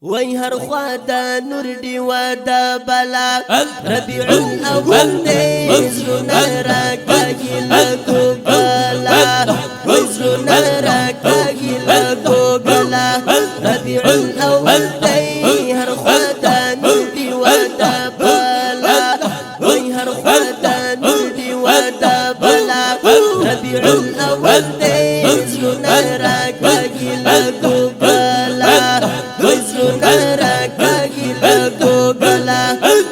وای هر خوا دا نور دی و دا بلا ربیع الاول دی زرنا را کاگی لگو گلا وای زرنا را کاگی لگو گلا ربیع الاول دی هر خوا دا نور دی و دا بلا وای هر خوا دا نور دی و دا بلا ربیع الاول دی زرنا را کاگی لگو گلا وای زرنا را کاگی لگو گلا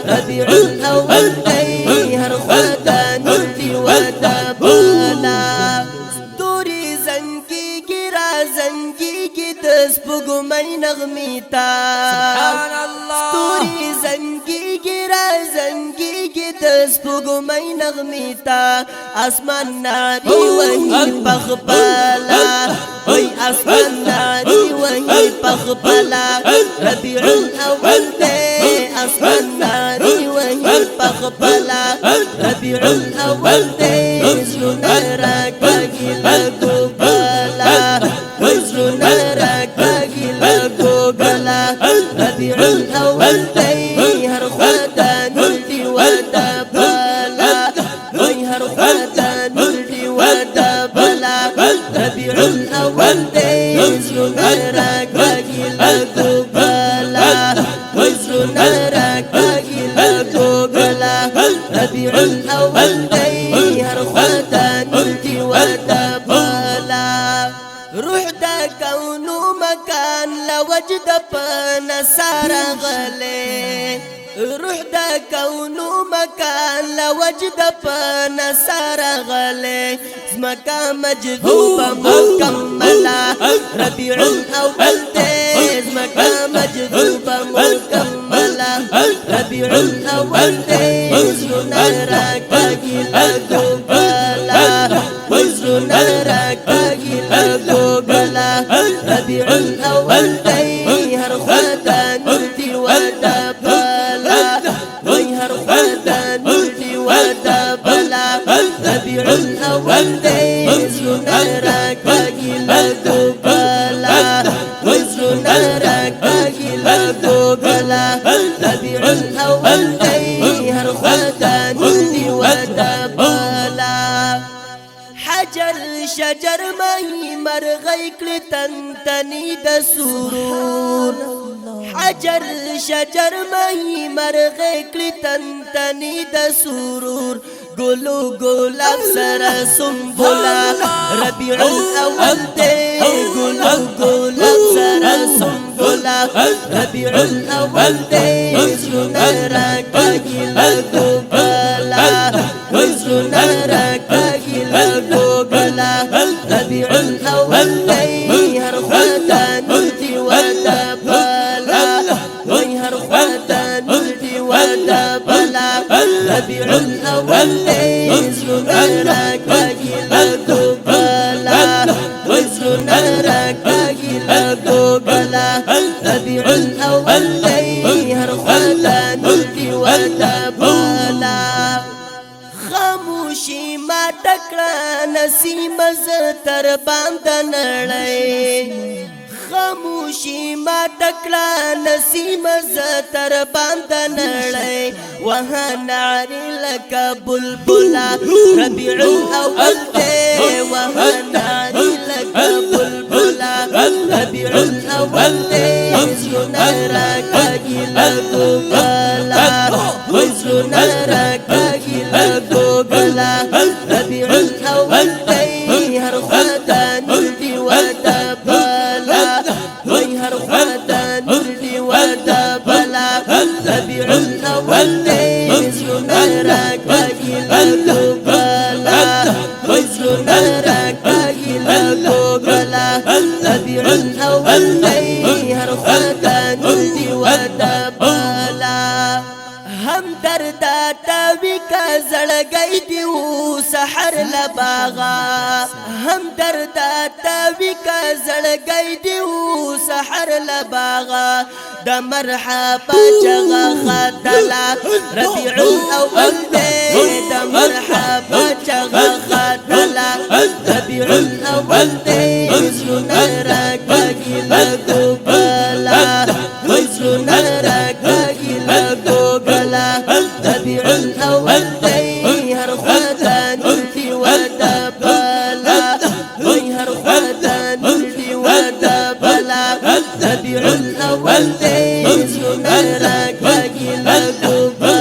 ربیع الاول دی هر خوا دا نور دی و دا بلا ستوری زنگی گرا زنگی کی دس پگمای نغمی تا سبحان اللہ ستوری زنگی گرا زنگی کی دس پگمای نغمی تا آسمان ناری وہی پخبالا وہی آسمان ناری وہی پخبالا ربیع الاول دے آسمان ناری وہی پخبالا ربیع الاول دے زرنا را کاگی لگو گلا وہی زرنا را کاگی لگو گلا ربیع الاول دے ہر خوا دا نور دی و دا بلا وہی ہر خوا دا نور دی و دا بلا ربیع الاول دے زرنا را کاگی لگو گلا وہی زرنا را کاگی لگو گلا ربیع الاول دے ہر خوا دا نور دی و دا بلا روح دا کونو مکان لوجد پنسار غلے روح دا کونو مکان لوجد پنسار غلے زمکا مجذوب مکملا ربیع الاول دے زمکا مجذوب مکملا ربیع الاول دے زرنا را کاگی لگو گلا وزرنا را کاگی لگو گلا ربیع الاول دے ہر خوا دا نور دی و دا بلا وی ہر خوا دا نور دی و دا بلا ربیع الاول دے زرنا را کاگی لگو گلا وزرنا را کاگی لگو گلا ربیع الاول دے ہر خوا دا نور دی و دا بلا حجر شجر ماهی مرغی کلی تنتنی دا سرور حجر شجر ماهی مرغی کلی تنتنی دا سرور گلو گلاب سر سنبولا ربیع الاول دے گلو گلاب سر سنبولا ربیع الاول دے زرنا را کاگی لگو گلا وزرنا را کاگی لگو گلا ربیع الاول دے ہر خوا دا نور دی و دا بلا وی ہر خوا دا نور دی و دا بلا ربیع الاول دے زرنا را کاگی لگو گلا وزرنا را کاگی لگو گلا ربیع الاول دے ہر خوا دا نور دی و دا بلا خاموشی ما ٹکڑا نسیم زتر باند نڑے خاموشی ما ٹکڑا نسیم زتر باند نڑے وہاں نعری لکا بلبلا ربیع الاول دے وہاں نعری لکا بلبلا ربیع الاول دے زرنا را کاگی لگو گلا وزرنا را کاگی لگو گلا ربیع الاول دے ہر خوا دا نور دی و دا بلا وی ہر خوا دا نور دی و دا بلا ربیع الاول دے زرنا را کاگی لگو گلا وزرنا را کاگی لگو گلا ربیع الاول دے ہر خوا دا نور دی و دا بلا ہم دردا تاوی کا زڑگئی دیو سحر لباغا ہم دردا تاوی کا زڑگئی دیو سحر لباغا دا مرحبا چغا خاتلا ربیع الاول دے دا مرحبا چغا خاتلا ربیع الاول دے زرنا را کاگی لگو گلا وزرنا راكاكي لقوقلا ربيع الأول دي هرخوة نلتي ودبلا وي هرخوة نلتي ودبلا ربيع الأول دي وزرنا راكاكي لقوقلا